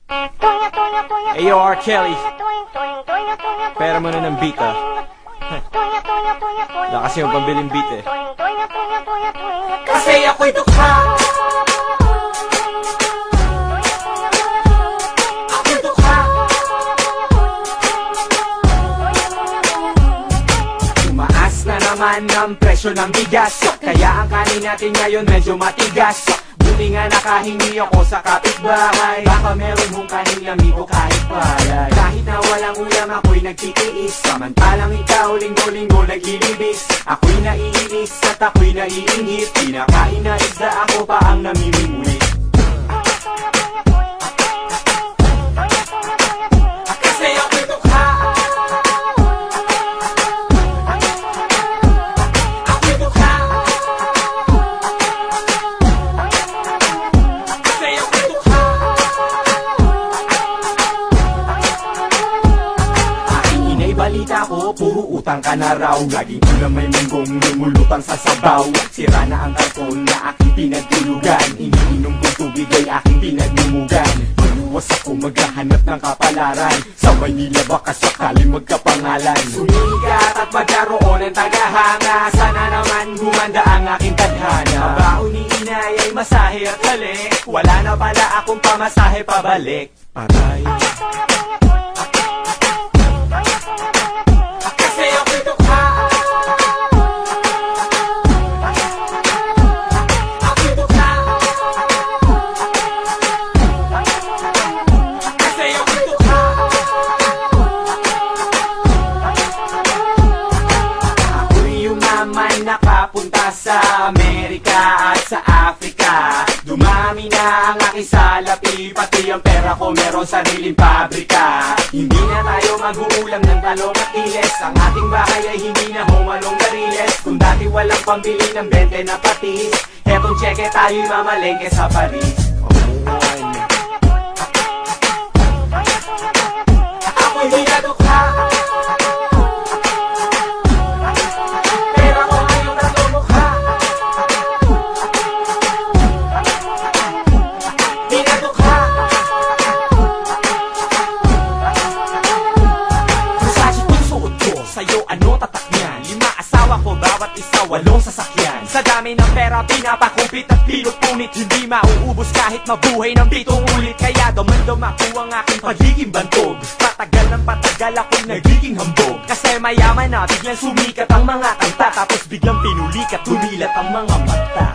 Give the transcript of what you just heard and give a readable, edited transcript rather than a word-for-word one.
Ayo, R. Kelly. Pera mo na ng beat, ah. Wala kasi yung pambiling beat, eh. Kasi ako'y dukha. Ako'y dukha. Tumaas na naman ang presyo ng bigas, kaya ang kanin natin ngayon medyo matigas. Buti nga nakahingi ako sa kapitbahay, baka meron mong kaning amigo kahit palay. Kahit na walang ulam ako'y nagtitiis, samantalang ikaw linggo-linggo naglilibis. Ako'y naiinis at ako'y naiinggit, pinakain na isda ako pa ang namimingwit. Kasi ako'y dukha. Ako'y dukha. Kasi ako'y dukha. Aking inay balita ko, puro utang ka na raw. Laging ulam may munggong lumulutang sa sabaw. Sira na ang karton na aking pinagtulugan, iniinom kong tubig ay aking pinagmumugan. Inuwas ako maghahanap ng kapalaran, sa Maynila baka sakaling magkapangalan. Sumikat at magkaroon ng tagahanga, sana naman gumanda ang aking tadhana. Mabaon ni inay ay masahe at halik, wala na pala akong pamasahe pabalik. Patay. Kasi ako'y dukha. Ako'y dukha. Kasi ako'y dukha. Ako'y yumaman nakapunta sa Amerika at sa Afrika. Dumami na ang aking salapi, pati ang pera ko meron sariling pabrika. Hindi na tayo mag-uulam ng talong at iles, ang ating bahay ay hindi na humalong dariles. Kung dati walang pambili ng 20 na patis, etong tseke tayo'y mamalengke sa Paris. Ako'y di nadukha. Pera ko ngayong tatlong mukha. Di nadukha. Versace itong suot ko, sa'yo ano tatak niyan? 5 asawa ko, bawat isa 8 sasakyan. Sa dami ng pera, pinapakupit at pinut-punit, hindi mauubos kahit mabuhay ng 7 ulit. Kaya damandam ako ang aking pagiging bantog, patagal ng patagal ako'y nagiging hambog. Kasi mayaman na, biglang sumikat ang mga kanta, tapos biglang pinulikat, tumilat ang mga mata.